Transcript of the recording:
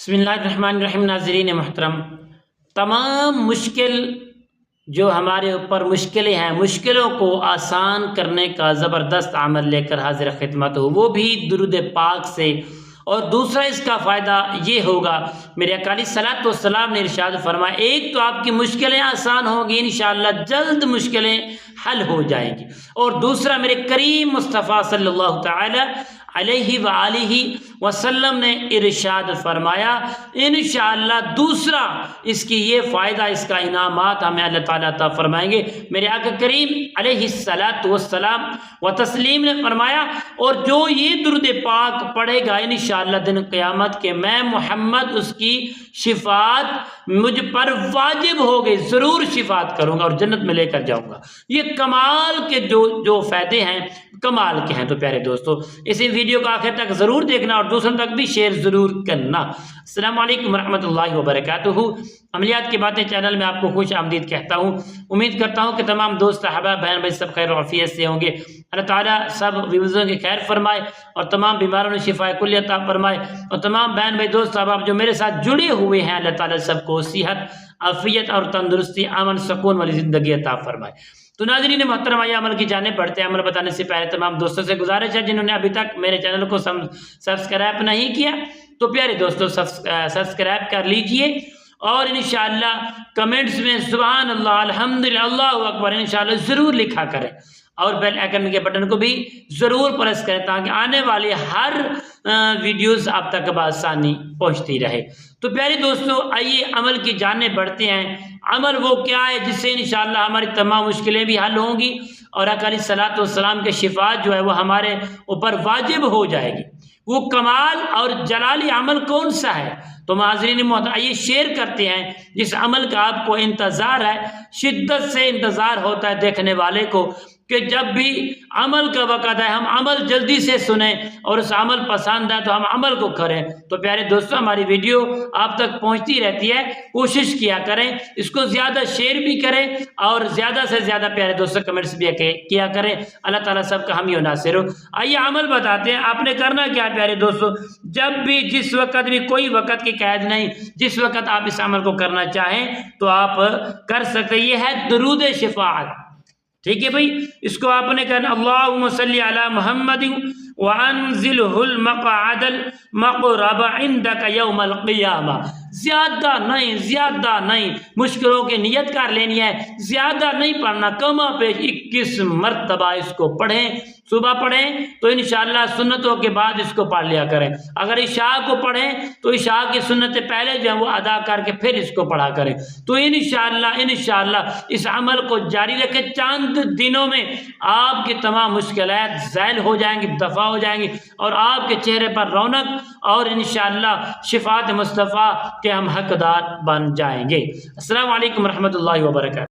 बिस्मिल्लाहिर्रहमानिर्रहीम। नाज़रीन मोहतरम, तमाम मुश्किल जो हमारे ऊपर मुश्किलें हैं, मुश्किलों को आसान करने का ज़बरदस्त अमल लेकर हाज़िर खिदमत हो, वो भी दुरूद पाक से। और दूसरा इसका फ़ायदा ये होगा, मेरे आका अलैहिस्सलातु वस्सलाम ने इरशाद फरमाया, एक तो आपकी मुश्किलें आसान होंगी, इंशाअल्लाह जल्द मुश्किलें हल हो जाएंगी। और दूसरा मेरे करीम मुस्तफ़ा सल्लल्लाहु तआला अलैहि व आलिहि वसल्लम ने इरशाद फरमाया, इंशाअल्लाह दूसरा इसकी ये फ़ायदा, इसका इनामात हमें अल्लाह ताला अता फरमाएंगे। मेरे आका करीम अलैहिस्सलातु वस्सलाम व तस्लीम ने फरमाया, और जो ये दुरूद पाक पढ़ेगा इंशाअल्लाह दिन क़यामत के मैं मोहम्मद उसकी शिफात मुझ पर वाजिब हो गई, ज़रूर शिफात करूँगा और जन्नत में लेकर जाऊँगा। ये कमाल के जो फ़ायदे हैं, कमाल के हैं। तो प्यारे दोस्तों, इसी वीडियो को आखिर तक ज़रूर देखना और दूसरों तक भी शेयर ज़रूर करना। अस्सलामु अलैकुम रहमतुल्लाहि व बरकातुहू। अमलियात की बातें चैनल में आपको खुश आमदीद कहता हूँ। उम्मीद करता हूँ कि तमाम दोस्त अहबाब बहन भाई सब खैर आफियत से होंगे। अल्लाह ताला सब व्यूज़ों की खैर फरमाए और तमाम बीमारों ने शिफाए कुल्ली अता फरमाए। और तमाम बहन भाई दोस्त अहबाब जो मेरे साथ जुड़े हुए हैं, अल्लाह ताला सबको सेहत, आफियत और तंदुरुस्ती, अमन, सुकून वाली ज़िंदगी अता फरमाए। तो नाज़रीन मोहतरम, आइए अमल की जाने बढ़ते हैं। अमल बताने से पहले तमाम दोस्तों से गुजारिश है, जिन्होंने अभी तक मेरे चैनल को सब्सक्राइब नहीं किया, तो प्यारे दोस्तों सब्सक्राइब कर लीजिए और इंशाअल्लाह कमेंट्स में सुभान अल्लाह, अल्हम्दुलिल्लाह, अल्लाहु अकबर इंशाअल्लाह ज़रूर लिखा करें। और बेल आइकन के बटन को भी ज़रूर प्रेस करें ताकि आने वाले हर वीडियोस आप तक बआसानी पहुंचती रहे। तो प्यारे दोस्तों, आइए अमल की जाने बढ़ते हैं। अमल वो क्या है जिससे इंशाअल्लाह हमारी तमाम मुश्किलें भी हल होंगी और आका अलैहिस्सलातु वस्सलाम के शिफात जो है वो हमारे ऊपर वाजिब हो जाएगी। वो कमाल और जलाली अमल कौन सा है? तो नाज़रीन मोहतरम, आइए शेयर करते हैं जिस अमल का आपको इंतज़ार है, शिद्दत से इंतज़ार होता है देखने वाले को कि जब भी अमल का वक़्त है हम अमल जल्दी से सुने और उस अमल पसंद है तो हम अमल को करें। तो प्यारे दोस्तों, हमारी वीडियो आप तक पहुंचती रहती है, कोशिश किया करें, इसको ज़्यादा शेयर भी करें और ज़्यादा से ज़्यादा प्यारे दोस्तों कमेंट्स भी किया करें। अल्लाह ताला सबका हामी और नासिर हो। आइए अमल बताते हैं। आपने करना क्या है प्यारे दोस्तों, जब भी जिस वक़्त भी, कोई वक़्त की कैद नहीं, जिस वक़्त आप इस अमल को करना चाहें तो आप कर सकते। ये है दुरूद शिफाअत, ठीक है भाई। इसको आपने कहना, अल्लाहुम्मा सल्ली अला मुहम्मदिन व अनज़िलहुल मक़अदल मक़रब इंदक यौमल क़ियामा। ज़्यादा नहीं, मुश्किलों की नियत कर लेनी है, ज़्यादा नहीं पढ़ना, कमा पेश 21 मरतबा इसको पढ़ें। सुबह पढ़ें तो इंशाअल्लाह सुन्नतों के बाद इसको पढ़ लिया करें। अगर इशा को पढ़ें तो इशा की सुन्नतें पहले जो है वो अदा करके फिर इसको पढ़ा करें। तो इंशाअल्लाह इस अमल को जारी रखें। चंद दिनों में आपकी तमाम मुश्किलात ज़ैल हो जाएंगी, दफ़ा हो जाएंगी और आपके चेहरे पर रौनक और इंशाअल्लाह शिफात मुस्तफ़ा के हम हकदार बन जाएंगे। अस्सलामु अलैकुम रहमतुल्लाहि व बरकातुहू।